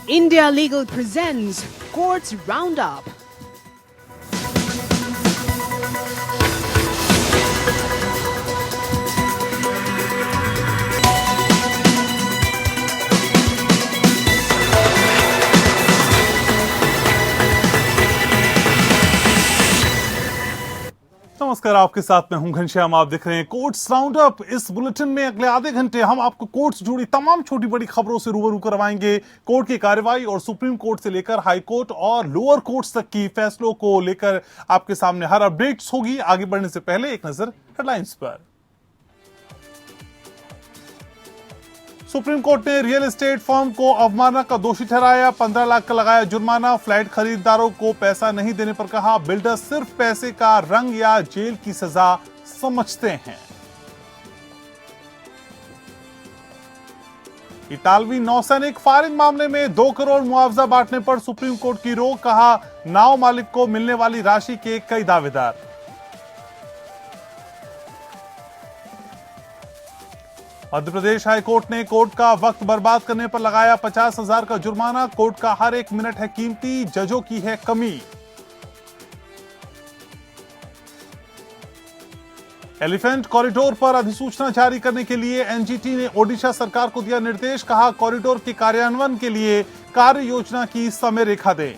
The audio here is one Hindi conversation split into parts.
India Legal presents Courts Roundup. नमस्कार, आपके साथ मैं हूं घनश्याम। आप देख रहे हैं कोर्ट्स राउंडअप। इस बुलेटिन में अगले आधे घंटे हम आपको कोर्ट से जुड़ी तमाम छोटी बड़ी खबरों से रूबरू करवाएंगे। कोर्ट की कार्रवाई और सुप्रीम कोर्ट से लेकर हाई कोर्ट और लोअर कोर्ट्स तक की फैसलों को लेकर आपके सामने हर अपडेट्स होगी। आगे बढ़ने से पहले एक नजर हेडलाइंस पर। सुप्रीम कोर्ट ने रियल एस्टेट फर्म को अवमानना का दोषी ठहराया। 15 लाख का लगाया जुर्माना। फ्लैट खरीदारों को पैसा नहीं देने पर कहा, बिल्डर सिर्फ पैसे का रंग या जेल की सजा समझते हैं। इतालवी नौसैनिक फायरिंग मामले में 2 करोड़ मुआवजा बांटने पर सुप्रीम कोर्ट की रोक। कहा, नाव मालिक को मिलने वाली राशि के कई दावेदार। मध्य प्रदेश हाई कोर्ट ने कोर्ट का वक्त बर्बाद करने पर लगाया 50,000 का जुर्माना। कोर्ट का हर एक मिनट है कीमती, जजों की है कमी। एलिफेंट कॉरिडोर पर अधिसूचना जारी करने के लिए एनजीटी ने ओडिशा सरकार को दिया निर्देश। कहा, कॉरिडोर के कार्यान्वयन के लिए कार्य योजना की समय रेखा दें।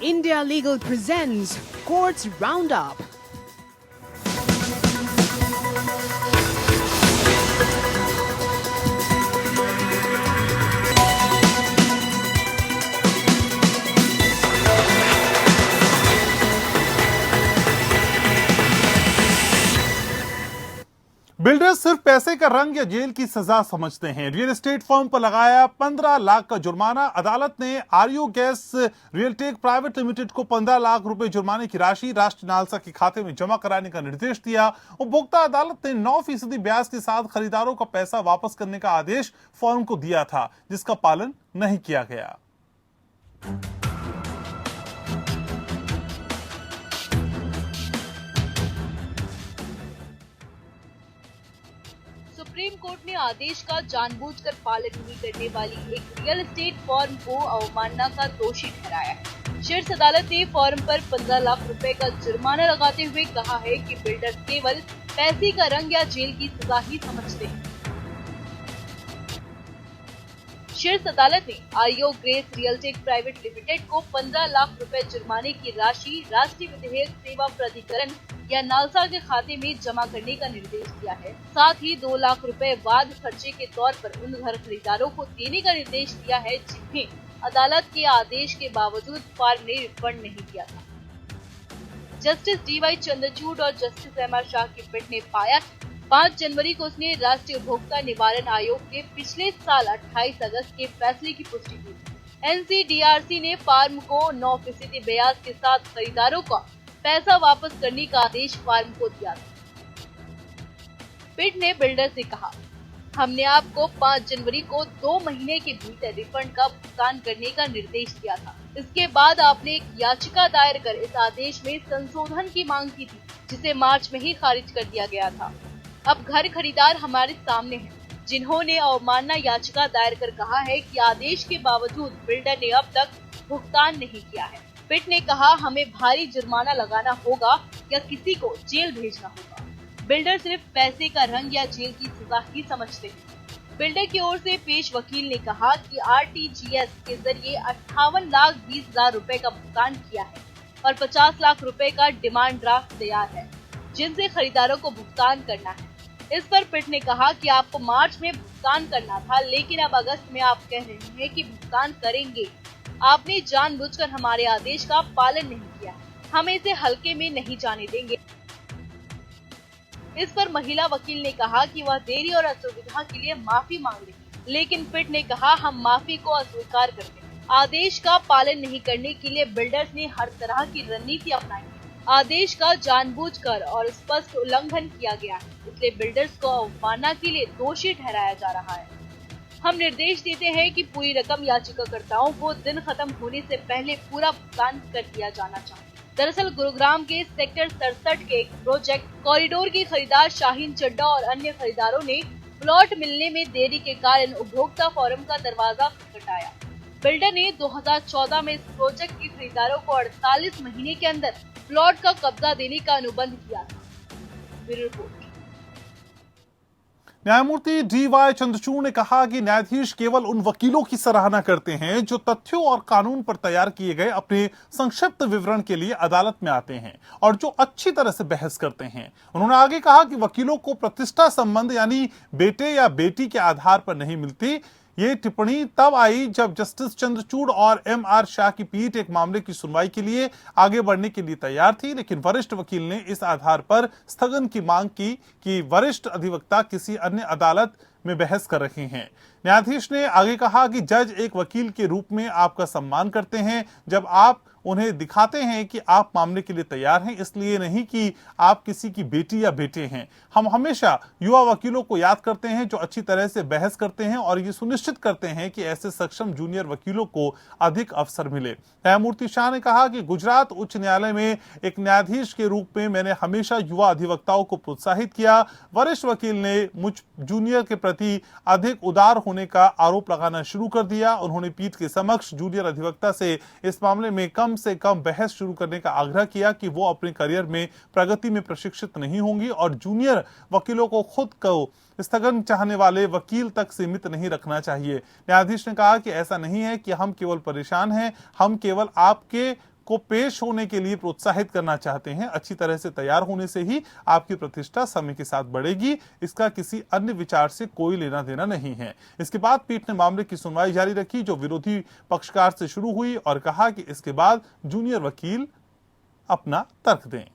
India Legal presents Courts Roundup. Builders सिर्फ पैसे का रंग या जेल की सजा समझते हैं। रियल एस्टेट फर्म पर लगाया 15 लाख का जुर्माना। अदालत ने आर्यो गैस रियलटेक प्राइवेट लिमिटेड को 15 लाख रुपए जुर्माने की राशि राष्ट्रीय नालसा के खाते में जमा कराने का निर्देश दिया। उपभोक्ता अदालत ने 9% ब्याज के साथ खरीदारों का पैसा वापस करने का आदेश फर्म को दिया था, जिसका पालन नहीं किया गया। सुप्रीम कोर्ट ने आदेश का जानबूझकर पालन नहीं करने वाली एक रियल एस्टेट फर्म को अवमानना का दोषी ठहराया है। शीर्ष अदालत ने फर्म पर 15 लाख रुपए का जुर्माना लगाते हुए कहा है कि बिल्डर केवल पैसे का रंग या जेल की सजा ही समझते हैं। शीर्ष अदालत ने आर्यो ग्रेस रियलटेक प्राइवेट लिमिटेड को 15 लाख रुपए जुर्माने की राशि राष्ट्रीय विधिक सेवा प्राधिकरण या नालसा के खाते में जमा करने का निर्देश दिया है। साथ ही 2 लाख रुपए बाद खर्चे के तौर पर उन घर खरीदारों को देने का निर्देश दिया है जिन्हें अदालत के आदेश के बावजूद फर्म ने रिफंड नहीं किया था। जस्टिस डीवाई चंद्रचूड़ और जस्टिस एमआर शाह की पीठ ने पाया 5 जनवरी को उसने राष्ट्रीय उपभोक्ता निवारण आयोग के पिछले साल 28 अगस्त के फैसले की पुष्टि की। एनसीडीआरसी ने फर्म को 9% ब्याज के साथ खरीदारों का पैसा वापस करने का आदेश फर्म को दिया था। पीठ ने बिल्डर से कहा, हमने आपको 5 जनवरी को 2 महीने के भीतर रिफंड का भुगतान करने का निर्देश दिया था। इसके बाद आपने एक याचिका दायर कर इस आदेश में संशोधन की मांग की थी, जिसे मार्च में ही खारिज कर दिया गया था। अब घर खरीदार हमारे सामने हैं, जिन्होंने अवमानना याचिका दायर कर कहा है कि आदेश के बावजूद बिल्डर ने अब तक भुगतान नहीं किया है। पीठ ने कहा, हमें भारी जुर्माना लगाना होगा या किसी को जेल भेजना होगा। बिल्डर सिर्फ पैसे का रंग या जेल की सजा ही समझते हैं। बिल्डर की ओर से पेश वकील ने कहा कि आरटीजीएस के जरिए 58,20,000 रुपए का भुगतान किया है और 50 लाख रुपए का डिमांड ड्राफ्ट तैयार है, जिनसे खरीदारों को भुगतान करना है। इस पर पीठ ने कहा कि आपको मार्च में भुगतान करना था, लेकिन अब अगस्त में आप कह रहे हैं कि भुगतान करेंगे। आपने जानबूझकर हमारे आदेश का पालन नहीं किया। हम इसे हल्के में नहीं जाने देंगे। इस पर महिला वकील ने कहा कि वह देरी और असुविधा के लिए माफी मांग रही, लेकिन पीठ ने कहा, हम माफी को अस्वीकार करते हैं। आदेश का पालन नहीं करने के लिए बिल्डर्स ने हर तरह की रणनीति अपनाई है। आदेश का जानबूझकर और स्पष्ट उल्लंघन किया गया है, इसलिए बिल्डर्स को अवमानना के लिए दोषी ठहराया जा रहा है। हम निर्देश देते हैं कि पूरी रकम याचिकाकर्ताओं को दिन खत्म होने से पहले पूरा भुगतान कर दिया जाना चाहिए। दरअसल गुरुग्राम के सेक्टर 67 के प्रोजेक्ट कॉरिडोर की खरीदार शाहीन चड्डा और अन्य खरीदारों ने प्लॉट मिलने में देरी के कारण उपभोक्ता फोरम का दरवाजा खटखटाया। बिल्डर ने 2014 में इस प्रोजेक्ट के खरीदारों को 48 महीने के अंदर प्लॉट का कब्जा देने का अनुबंध किया था। Bureau report. न्यायमूर्ति डी.वाई. चंद्रचूड़ ने कहा कि न्यायाधीश केवल उन वकीलों की सराहना करते हैं जो तथ्यों और कानून पर तैयार किए गए अपने संक्षिप्त विवरण के लिए अदालत में आते हैं और जो अच्छी तरह से बहस करते हैं। उन्होंने आगे कहा कि वकीलों को प्रतिष्ठा संबंध यानी बेटे या बेटी के आधार पर नहीं मिलती। ये टिप्पणी तब आई जब जस्टिस चंद्रचूड़ और एम.आर. शाह की पीठ एक मामले की सुनवाई के लिए आगे बढ़ने के लिए तैयार थी, लेकिन वरिष्ठ वकील ने इस आधार पर स्थगन की मांग की कि वरिष्ठ अधिवक्ता किसी अन्य अदालत में बहस कर रहे हैं। न्यायाधीश ने आगे कहा कि जज एक वकील के रूप में आपका सम्मान करते हैं जब आप उन्हें दिखाते हैं कि आप मामले के लिए तैयार हैं, इसलिए नहीं कि आप किसी की बेटी या बेटे हैं। हम हमेशा युवा वकीलों को याद करते हैं जो अच्छी तरह से बहस करते हैं और ये सुनिश्चित करते हैं कि ऐसे सक्षम जूनियर वकीलों को अधिक अवसर मिले। न्यायमूर्ति शाह ने कहा कि गुजरात उच्च न्यायालय में एक न्यायाधीश के रूप में मैंने हमेशा युवा अधिवक्ताओं को प्रोत्साहित किया। वरिष्ठ वकील ने मुझ जूनियर के प्रति अधिक उदार होने का आरोप लगाना शुरू कर दिया। उन्होंने पीठ के समक्ष जूनियर अधिवक्ता से इस मामले में कम से कम बहस शुरू करने का आग्रह किया कि वो अपने करियर में प्रगति में प्रशिक्षित नहीं होंगी और जूनियर वकीलों को खुद को स्थगन चाहने वाले वकील तक सीमित नहीं रखना चाहिए। न्यायाधीश ने कहा कि ऐसा नहीं है कि हम केवल परेशान हैं, हम केवल आपके को पेश होने के लिए प्रोत्साहित करना चाहते हैं। अच्छी तरह से तैयार होने से ही आपकी प्रतिष्ठा समय के साथ बढ़ेगी, इसका किसी अन्य विचार से कोई लेना देना नहीं है। इसके बाद पीठ ने मामले की सुनवाई जारी रखी जो विरोधी पक्षकार से शुरू हुई और कहा कि इसके बाद जूनियर वकील अपना तर्क दें।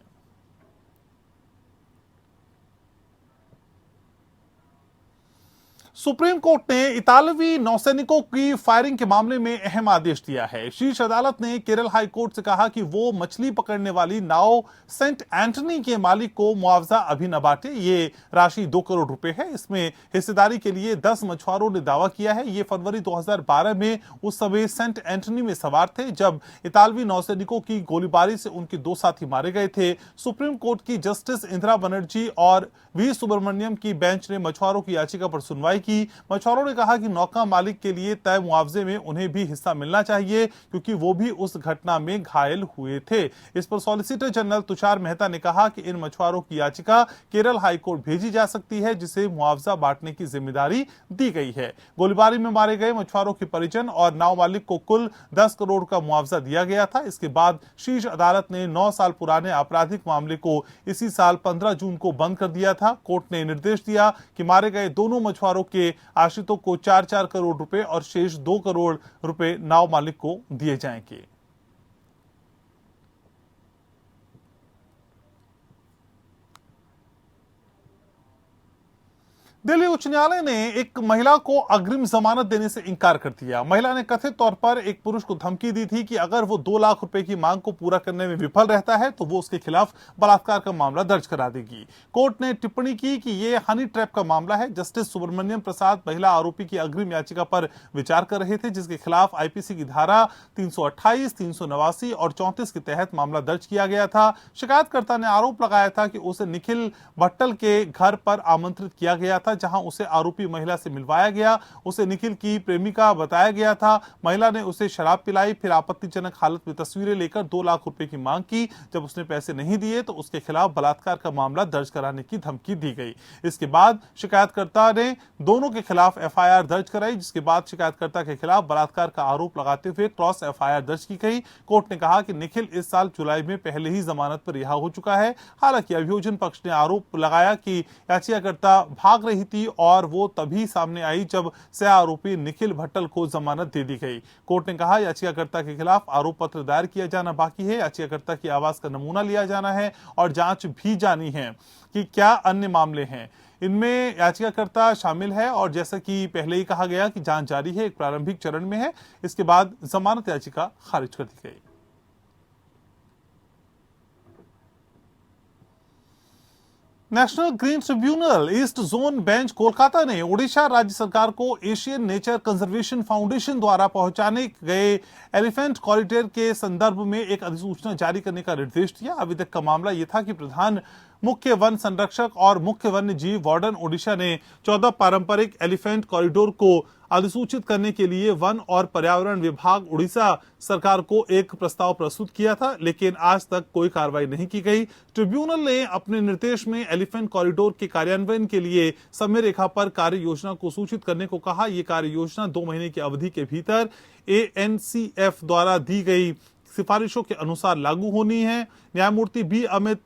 सुप्रीम कोर्ट ने इतालवी नौसैनिकों की फायरिंग के मामले में अहम आदेश दिया है। शीर्ष अदालत ने केरल हाई कोर्ट से कहा कि वो मछली पकड़ने वाली नाव सेंट एंटनी के मालिक को मुआवजा अभी न बांटे। ये राशि 2 करोड़ रुपए है। इसमें हिस्सेदारी के लिए 10 मछुआरों ने दावा किया है। ये फरवरी 2012 में उस समय सेंट एंटनी में सवार थे जब इतालवी नौसैनिकों की गोलीबारी से उनके 2 साथी मारे गए थे। सुप्रीम कोर्ट की जस्टिस इंदिरा बनर्जी और वी सुब्रमण्यम की बेंच ने मछुआरों की याचिका पर सुनवाई की। मछुआरों ने कहा कि नौका मालिक के लिए तय मुआवजे में उन्हें भी हिस्सा मिलना चाहिए क्योंकि वो भी उस घटना में घायल हुए थे। इस पर सॉलिसिटर जनरल तुषार मेहता ने कहा कि इन मछुआरों की याचिका केरल हाईकोर्ट भेजी जा सकती है जिसे मुआवजा बांटने की जिम्मेदारी दी गई है। गोलीबारी में मारे गए मछुआरों के परिजन और नाव मालिक को कुल 10 करोड़ का मुआवजा दिया गया था। इसके बाद शीर्ष अदालत ने 9 साल पुराने आपराधिक मामले को इसी साल 15 जून को बंद कर दिया था। कोर्ट ने निर्देश दिया कि मारे गए दोनों मछुआरों के आश्रितों को 4-4 करोड़ रुपए और शेष 2 करोड़ रुपए नाव मालिक को दिए जाएंगे। दिल्ली उच्च न्यायालय ने एक महिला को अग्रिम जमानत देने से इनकार कर दिया। महिला ने कथित तौर पर एक पुरुष को धमकी दी थी कि अगर वो 2 लाख रुपए की मांग को पूरा करने में विफल रहता है तो वो उसके खिलाफ बलात्कार का मामला दर्ज करा देगी। कोर्ट ने टिप्पणी की कि ये हनी ट्रैप का मामला है। जस्टिस सुब्रमण्यम प्रसाद महिला आरोपी की अग्रिम याचिका पर विचार कर रहे थे जिसके खिलाफ आईपीसी की धारा 328, 389 और 34 के तहत मामला दर्ज किया गया था। शिकायतकर्ता ने आरोप लगाया था कि उसे निखिल भट्टल के घर पर आमंत्रित किया गया था जहां उसे आरोपी महिला से मिलवाया गया। उसे निखिल की प्रेमिका बताया गया था। महिला ने उसे शराब पिलाई, फिर आपत्तिजनक हालत में तस्वीरें लेकर 2 लाख रुपए की मांग की। जब उसने पैसे नहीं दिए तो उसके खिलाफ बलात्कार का मामला दर्ज कराने की धमकी दी गई। इसके बाद शिकायतकर्ता ने दोनों के खिलाफ एफआईआर दर्ज कराई जिसके बाद शिकायतकर्ता के खिलाफ बलात्कार का आरोप लगाते हुए क्रॉस एफआईआर दर्ज की गई। कोर्ट ने कहा कि निखिल इस साल जुलाई में पहले ही जमानत पर रिहा हो चुका है। हालांकि अभियोजन पक्ष ने आरोप लगाया कि याचिकाकर्ता भाग रही थी और वो तभी सामने आई जब सह आरोपी निखिल भट्टल को जमानत दे दी गई। कोर्ट ने कहा याचिकाकर्ता के खिलाफ आरोप पत्र दायर किया जाना बाकी है। याचिकाकर्ता की आवाज का नमूना लिया जाना है और जांच भी जानी है कि क्या अन्य मामले हैं। इनमें याचिकाकर्ता शामिल है और जैसा कि पहले ही कहा गया कि जांच जारी है, एक प्रारंभिक चरण में है। इसके बाद जमानत याचिका खारिज कर दी गई। National green tribunal east zone bench Kolkata ने ओडिशा राज्य सरकार को एशियन नेचर कंजर्वेशन फाउंडेशन द्वारा पहुंचाने गए एलिफेंट कॉरिडोर के संदर्भ में एक अधिसूचना जारी करने का निर्देश दिया। अभी तक का मामला यह था कि प्रधान मुख्य वन संरक्षक और मुख्य वन्य जीव वार्डन ओडिशा ने 14 पारंपरिक एलिफेंट कॉरिडोर को अधिसूचित करने के लिए वन और पर्यावरण विभाग उड़ीसा सरकार को एक प्रस्ताव प्रस्तुत किया था, लेकिन आज तक कोई कार्रवाई नहीं की गई। ट्रिब्यूनल ने अपने निर्देश में एलिफेंट कॉरिडोर के कार्यान्वयन के लिए समय रेखा पर कार्य योजना को सूचित करने को कहा। यह कार्य योजना 2 महीने की अवधि के भीतर ANCF द्वारा दी गई सिफारिशों के अनुसार लागू होनी है। न्यायमूर्ति बी अमित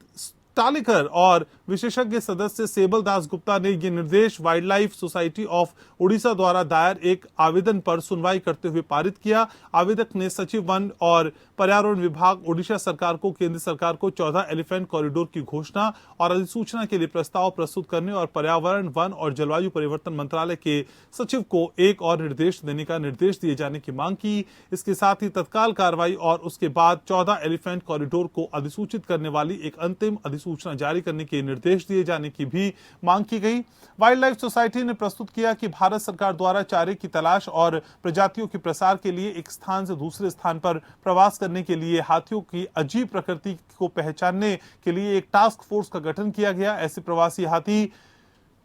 टालिकर और विशेषज्ञ सदस्य सेबल दास गुप्ता ने यह निर्देश wild life society of Orissa द्वारा दायर एक आवेदन पर सुनवाई करते हुए पारित किया। आवेदक ने सचिव वन और पर्यावरण विभाग ओडिशा सरकार को केंद्र सरकार को 14 एलिफेंट कॉरिडोर की घोषणा और अधिसूचना के लिए प्रस्ताव प्रस्तुत करने और पर्यावरण वन और जलवायु परिवर्तन मंत्रालय के सचिव को एक और निर्देश देने का निर्देश दिए जाने की मांग की। इसके साथ ही तत्काल कार्रवाई और उसके बाद 14 एलिफेंट कॉरिडोर को अधिसूचित करने वाली एक अंतिम अधिसूचना जारी करने के निर्देश दिए जाने की भी मांग की गई। वाइल्ड लाइफ सोसाइटी ने प्रस्तुत किया कि भारत सरकार द्वारा चारे की तलाश और प्रजातियों के प्रसार के लिए एक स्थान से दूसरे स्थान पर प्रवास करने के लिए हाथियों की अजीब प्रकृति को पहचानने के लिए एक टास्क फोर्स का गठन किया गया। ऐसे प्रवासी हाथी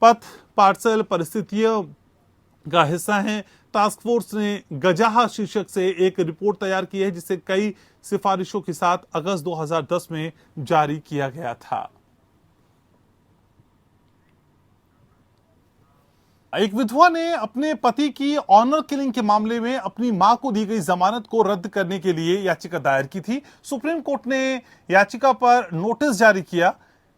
पथ पार्सल परिस्थितियों का हिस्सा हैं। टास्क फोर्स ने गजाहा शीर्षक से एक रिपोर्ट तैयार की है, जिसे कई सिफारिशों के साथ अगस्त 2010 में जारी किया गया था। एक विधवा ने अपने पति की ऑनर किलिंग के मामले में अपनी मां को दी गई जमानत को रद्द करने के लिए याचिका दायर की थी। सुप्रीम कोर्ट ने याचिका पर नोटिस जारी किया।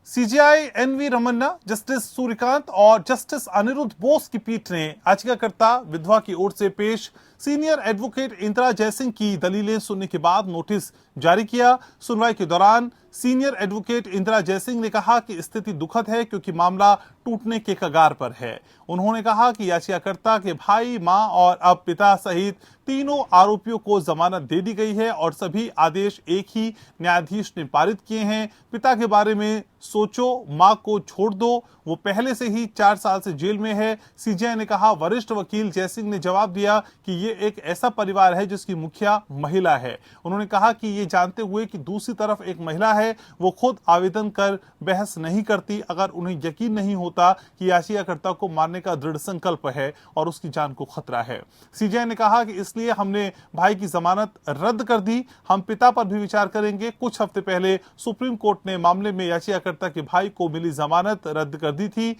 CJI NV Ramana, justice Suryakant और जस्टिस अनिरुद्ध बोस की पीठ ने याचिकाकर्ता विधवा की ओर से पेश सीनियर एडवोकेट इंदिरा जयसिंह की दलीलें सुनने के बाद नोटिस जारी किया। सुनवाई के दौरान सीनियर एडवोकेट इंदिरा जयसिंह ने कहा कि स्थिति दुखद है क्योंकि मामला टूटने के कगार पर है। उन्होंने कहा कि याचिकाकर्ता के भाई, मां और अब पिता सहित तीनों आरोपियों को जमानत दे दी गई है और सभी आदेश एक ही न्यायाधीश ने पारित किए हैं। पिता के बारे में सोचो, मां को छोड़ दो, वो पहले से ही 4 साल से जेल में है। सीजेआई ने कहा। वरिष्ठ वकील जयसिंह ने जवाब दिया कि ये एक ऐसा परिवार है जिसकी मुखिया महिला है। उन्होंने कहा कि ये जानते हुए कि दूसरी तरफ एक महिला है, वो खुद आवेदन कर बहस नहीं करती अगर उन्हें यकीन नहीं होता कि याचिकाकर्ता को मारने का दृढ़ संकल्प है और उसकी जान को खतरा है। सीजेआई ने कहा कि इसलिए हमने भाई की जमानत रद्द कर दी। हम पिता पर भी विचार करेंगे। कुछ हफ्ते पहले सुप्रीम कोर्ट ने मामले में याचिकाकर्ता के भाई को मिली जमानत रद्द कर दी थी।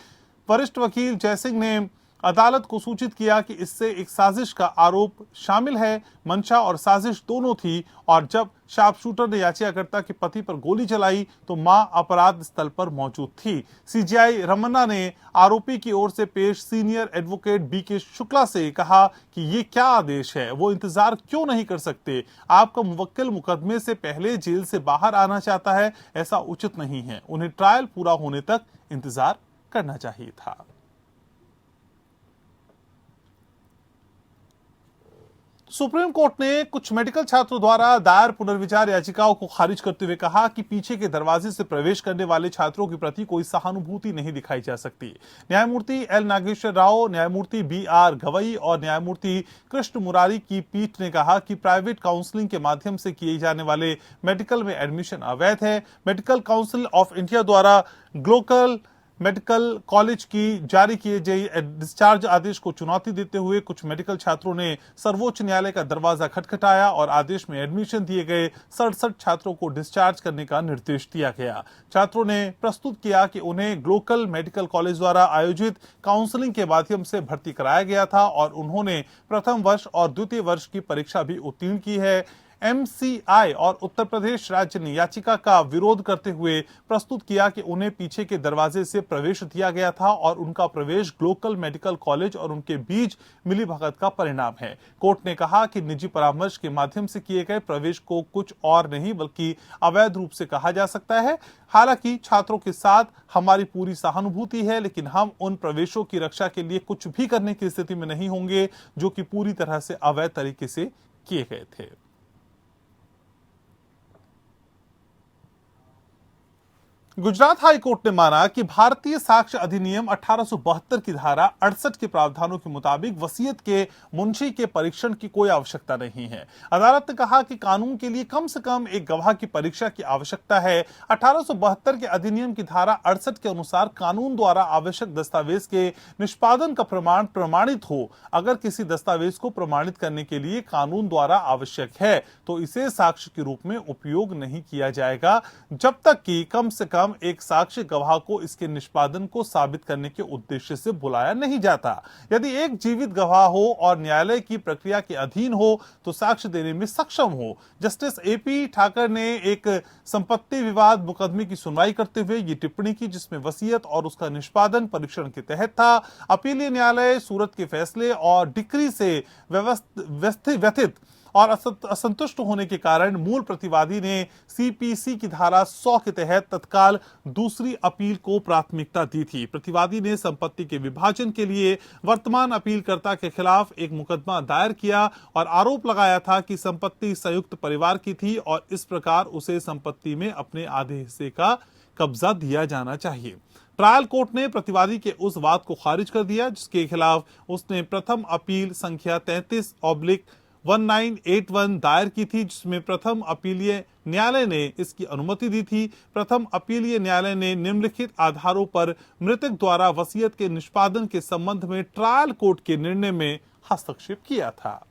वरिष्ठ वकील जयसिंह ने अदालत को सूचित किया कि इससे एक साजिश का आरोप शामिल है। मंशा और साजिश दोनों थी और जब शार्प शूटर ने याचिकाकर्ता के पति पर गोली चलाई तो मां अपराध स्थल पर मौजूद थी। सीजेआई रमन्ना ने आरोपी की ओर से पेश सीनियर एडवोकेट BK शुक्ला से कहा कि ये क्या आदेश है, वो इंतजार क्यों नहीं कर सकते? आपका मुवक्किल मुकदमे से पहले जेल से बाहर आना चाहता है, ऐसा उचित नहीं है। उन्हें ट्रायल पूरा होने तक इंतजार करना चाहिए था। सुप्रीम कोर्ट ने कुछ मेडिकल छात्रों द्वारा दायर पुनर्विचार याचिकाओं को खारिज करते हुए कहा कि पीछे के दरवाजे से प्रवेश करने वाले छात्रों के प्रति कोई सहानुभूति नहीं दिखाई जा सकती। न्यायमूर्ति L नागेश्वर राव, न्यायमूर्ति BR गवई और न्यायमूर्ति कृष्ण मुरारी की पीठ ने कहा कि प्राइवेट काउंसलिंग के माध्यम से किए जाने वाले मेडिकल में एडमिशन अवैध है। मेडिकल काउंसिल ऑफ इंडिया द्वारा ग्लोबल मेडिकल कॉलेज की जारी किए गए डिस्चार्ज आदेश को चुनौती देते हुए कुछ मेडिकल छात्रों ने सर्वोच्च न्यायालय का दरवाजा खटखटाया और आदेश में एडमिशन दिए गए 67 छात्रों को डिस्चार्ज करने का निर्देश दिया गया। छात्रों ने प्रस्तुत किया कि उन्हें ग्लोबल मेडिकल कॉलेज द्वारा आयोजित काउंसलिंग के माध्यम से भर्ती कराया गया था और उन्होंने प्रथम वर्ष और द्वितीय वर्ष की परीक्षा भी उत्तीर्ण की है। MCI और उत्तर प्रदेश राज्य ने याचिका का विरोध करते हुए प्रस्तुत किया कि उन्हें पीछे के दरवाजे से प्रवेश दिया गया था और उनका प्रवेश ग्लोबल मेडिकल कॉलेज और उनके बीच मिलीभगत का परिणाम है। कोर्ट ने कहा कि निजी परामर्श के माध्यम से किए गए प्रवेश को कुछ और नहीं बल्कि अवैध रूप से कहा जा सकता है। हालांकि छात्रों के साथ हमारी पूरी सहानुभूति है, लेकिन हम उन प्रवेशों की रक्षा के लिए कुछ भी करने की स्थिति में नहीं होंगे जो कि पूरी तरह से अवैध तरीके से किए गए थे। गुजरात हाई कोर्ट ने माना कि भारतीय साक्ष्य अधिनियम 1872 की धारा 68 के प्रावधानों के मुताबिक वसीयत के मुंशी के परीक्षण की कोई आवश्यकता नहीं है। अदालत ने कहा कि कानून के लिए कम से कम एक गवाह की परीक्षा की आवश्यकता है। 1872 के अधिनियम की धारा 68 के अनुसार कानून द्वारा आवश्यक दस्तावेज के निष्पादन का प्रमाण प्रमाणित हो। अगर किसी दस्तावेज को प्रमाणित करने के लिए कानून द्वारा आवश्यक है तो इसे साक्ष्य के रूप में उपयोग नहीं किया जाएगा, जब तक कि कम से कम एक साक्ष्य गवाह को इसके निष्पादन को साबित करने के उद्देश्य से बुलाया नहीं जाता। यदि एक जीवित गवाह हो और न्यायालय की प्रक्रिया के अधीन हो तो साक्ष्य देने में सक्षम हो। जस्टिस एपी ठाकर ने एक संपत्ति विवाद मुकदमे की सुनवाई करते हुए ये टिप्पणी की, जिसमें वसीयत और उसका निष्पादन परीक्षण के तहत था। अपीलीय न्यायालय सूरत के फैसले और डिक्री से व्यथित और असंतुष्ट होने के कारण मूल प्रतिवादी ने सीपीसी की धारा 100 के तहत तत्काल दूसरी अपील को प्राथमिकता दी थी। प्रतिवादी ने संपत्ति के विभाजन के लिए वर्तमान अपीलकर्ता के खिलाफ एक मुकदमा दायर किया और आरोप लगाया था कि संपत्ति संयुक्त परिवार की थी और इस प्रकार उसे संपत्ति में अपने आधे हिस्से का कब्जा दिया जाना चाहिए। ट्रायल कोर्ट ने प्रतिवादी के उस वाद को खारिज कर दिया जिसके खिलाफ उसने प्रथम अपील संख्या 33/1981 दायर की थी, जिसमें प्रथम अपीलीय न्यायालय ने इसकी अनुमति दी थी। प्रथम अपीलीय न्यायालय ने निम्नलिखित आधारों पर मृतक द्वारा वसीयत के निष्पादन के संबंध में ट्रायल कोर्ट के निर्णय में हस्तक्षेप किया था।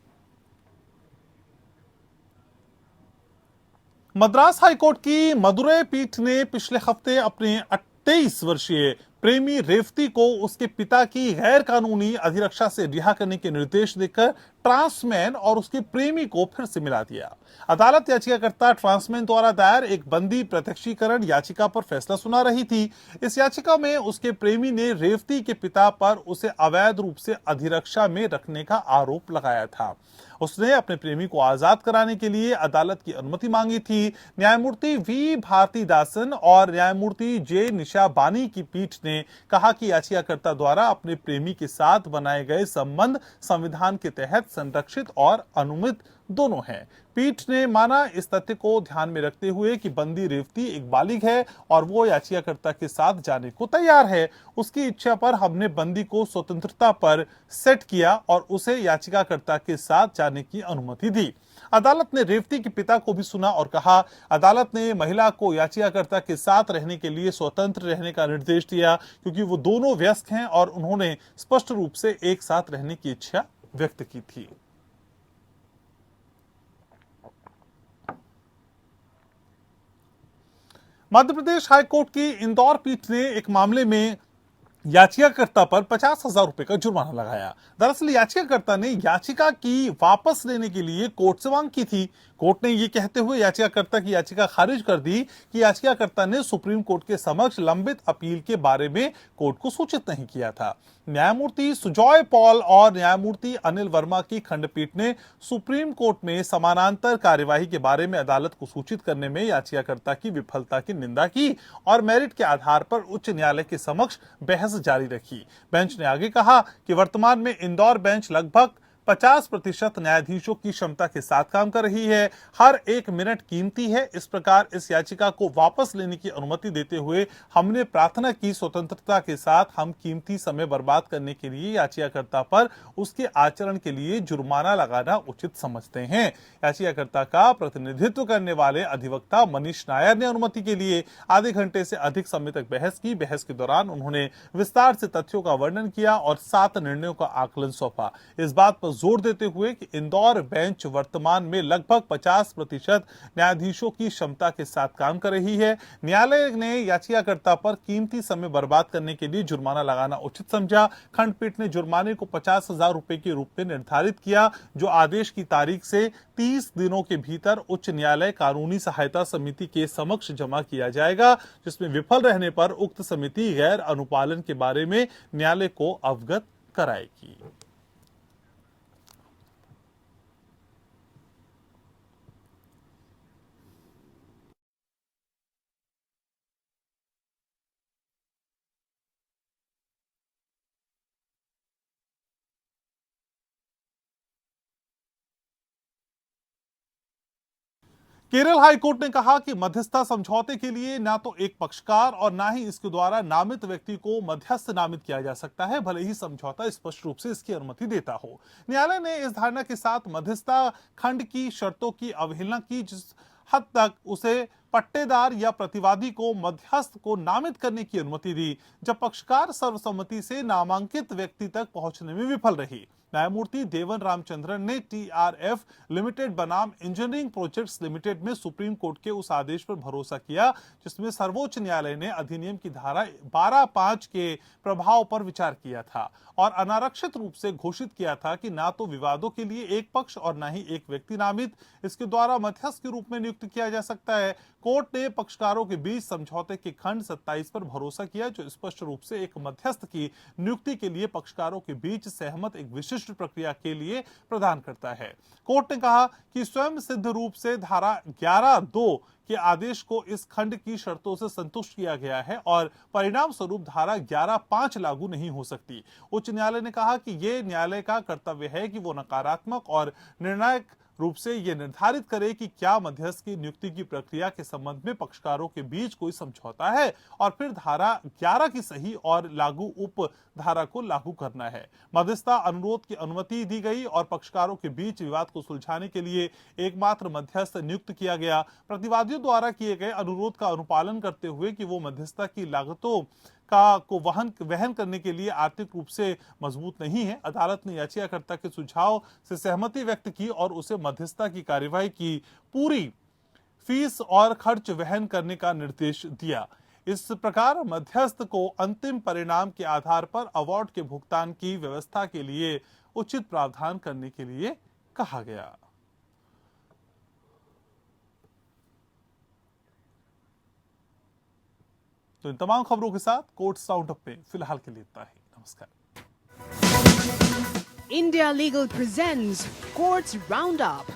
मद्रास हाईकोर्ट की मदुरै पीठ ने पिछले हफ्ते अपने 23 वर्षीय प्रेमी रेवती को उसके पिता की गैर कानूनी अधिरक्षा से रिहा करने के निर्देश देकर ट्रांसमैन और उसके प्रेमी को फिर से मिला दिया। अदालत याचिकाकर्ता ट्रांसमैन द्वारा दायर एक बंदी प्रत्यक्षीकरण याचिका पर फैसला सुना रही थी। इस याचिका में उसके प्रेमी ने रेवती के पिता पर उसे अवैध रूप से अधिरक्षा में रखने का आरोप लगाया था। उसने अपने प्रेमी को आजाद कराने के लिए अदालत की अनुमति मांगी थी। न्यायमूर्ति वी भारतीदासन और न्यायमूर्ति जे निशा बानी की पीठ ने कहा कि याचिकाकर्ता द्वारा अपने प्रेमी के साथ बनाए गए संबंध संविधान के तहत संरक्षित और अनुमित दोनों हैं। पीठ ने माना इस तथ्य को ध्यान में रखते हुए कि बंदी रेवती एक बालिग है और वो याचिकाकर्ता के साथ जाने को तैयार है। उसकी इच्छा पर हमने बंदी को स्वतंत्रता पर सेट किया और उसे याचिकाकर्ता के साथ जाने की अनुमति दी। अदालत ने रेवती के पिता को भी सुना और कहा, अदालत ने महिला को याचिकाकर्ता के साथ रहने के लिए स्वतंत्र रहने का निर्देश दिया क्योंकि वो दोनों वयस्क हैं और उन्होंने स्पष्ट रूप से एक साथ रहने की इच्छा व्यक्त की थी। मध्य प्रदेश हाईकोर्ट की इंदौर पीठ ने एक मामले में याचिकाकर्ता पर 50,000 रुपए का जुर्माना लगाया। दरअसल याचिकाकर्ता ने याचिका की वापस लेने के लिए कोर्ट से मांग की थी। कोर्ट ने यह कहते हुए याचिकाकर्ता की याचिका खारिज कर दी कि याचिकाकर्ता ने सुप्रीम कोर्ट के समक्ष लंबित अपील के बारे में कोर्ट को सूचित नहीं किया था। न्यायमूर्ति सुजॉय पॉल और न्यायमूर्ति अनिल वर्मा की खंडपीठ ने सुप्रीम कोर्ट में समानांतर कार्यवाही के बारे में अदालत को सूचित करने में याचिकाकर्ता की विफलता की निंदा की और मेरिट के आधार पर उच्च न्यायालय के समक्ष बहस जारी रखी। बेंच ने आगे कहा कि वर्तमान में इंदौर बेंच लगभग 50% न्यायाधीशों की क्षमता के साथ काम कर रही है। हर एक मिनट कीमती है। इस प्रकार इस याचिका को वापस लेने की अनुमति देते हुए हमने प्रार्थना की स्वतंत्रता के साथ हम कीमती समय बर्बाद करने के लिए याचिकाकर्ता पर उसके आचरण के लिए जुर्माना लगाना उचित समझते हैं। याचिकाकर्ता का प्रतिनिधित्व करने वाले अधिवक्ता मनीष नायर ने अनुमति के लिए आधे घंटे से अधिक समय तक बहस की। बहस के दौरान उन्होंने विस्तार से तथ्यों का वर्णन किया और 7 निर्णयों का आकलन सौंपा। इस बात पर जोर देते हुए कि इंदौर बेंच वर्तमान में लगभग 50% न्यायाधीशों की क्षमता के साथ काम कर रही है। न्यायालय ने याचिकाकर्ता पर कीमती समय बर्बाद करने के लिए जुर्माना लगाना उचित समझा। खंडपीठ ने जुर्माने को 50,000 रुपए के रूप में निर्धारित किया, जो आदेश की तारीख से 30 दिनों के भीतर उच्च न्यायालय कानूनी सहायता समिति के समक्ष जमा किया जाएगा, जिसमें विफल रहने पर उक्त समिति गैर अनुपालन के बारे में न्यायालय को अवगत कराएगी। केरल हाई कोर्ट ने कहा कि मध्यस्थता समझौते के लिए ना तो एक पक्षकार और ना ही इसके द्वारा नामित व्यक्ति को मध्यस्थ नामित किया जा सकता है, भले ही समझौता स्पष्ट रूप से इसकी अनुमति देता हो। न्यायालय ने इस धारणा के साथ मध्यस्थता खंड की शर्तों की अवहेलना की जिस हद तक उसे पट्टेदार या प्रतिवादी को मध्यस्थ को नामित करने की अनुमति दी, जब पक्षकार सर्वसम्मति से नामांकित व्यक्ति तक पहुंचने में विफल रही। न्यायमूर्ति देवन रामचंद्रन ने TRF लिमिटेड बनाम इंजीनियरिंग प्रोजेक्ट्स लिमिटेड में सुप्रीम कोर्ट के उस आदेश पर भरोसा किया जिसमें सर्वोच्च न्यायालय ने अधिनियम की धारा 12(5) के प्रभाव पर विचार किया था और अनारक्षित रूप से घोषित किया था कि ना तो विवादों के लिए एक पक्ष और ना ही एक व्यक्ति नामित इसके द्वारा मध्यस्थ के रूप में नियुक्त किया जा सकता है। कोर्ट ने पक्षकारों के बीच समझौते के खंड 27 पर भरोसा किया जो स्पष्ट रूप से एक मध्यस्थ की नियुक्ति के लिए पक्षकारों के बीच सहमत एक विशिष्ट प्रक्रिया के लिए प्रदान करता है। कोर्ट ने कहा कि स्वयं सिद्ध रूप से धारा 11(2) के आदेश को इस खंड की शर्तों से संतुष्ट किया गया है और परिणाम स्वरूप धारा 11(5) लागू नहीं हो सकती। उच्च न्यायालय ने कहा कि यह न्यायालय का कर्तव्य है कि वो नकारात्मक और निर्णायक रूप से यह निर्धारित करे कि क्या मध्यस्थ की नियुक्ति की प्रक्रिया के संबंध में पक्षकारों के बीच कोई समझौता है और फिर धारा 11 की सही और लागू उप धारा को लागू करना है। मध्यस्थता अनुरोध की अनुमति दी गई और पक्षकारों के बीच विवाद को सुलझाने के लिए एकमात्र मध्यस्थ नियुक्त किया गया। प्रतिवादियों द्वारा किए गए अनुरोध का अनुपालन करते हुए कि वो मध्यस्थता की लागतों को वहन करने के लिए आर्थिक रूप से मजबूत नहीं है, अदालत ने याचिकाकर्ता के सुझाव से सहमति व्यक्त की और उसे मध्यस्थता की कार्यवाही की पूरी फीस और खर्च वहन करने का निर्देश दिया। इस प्रकार मध्यस्थ को अंतिम परिणाम के आधार पर अवार्ड के भुगतान की व्यवस्था के लिए उचित प्रावधान करने के लिए कहा गया। तो इन तमाम खबरों के साथ कोर्ट्स राउंडअप में फिलहाल के लिए इतना ही। नमस्कार। India Legal presents Courts Roundup.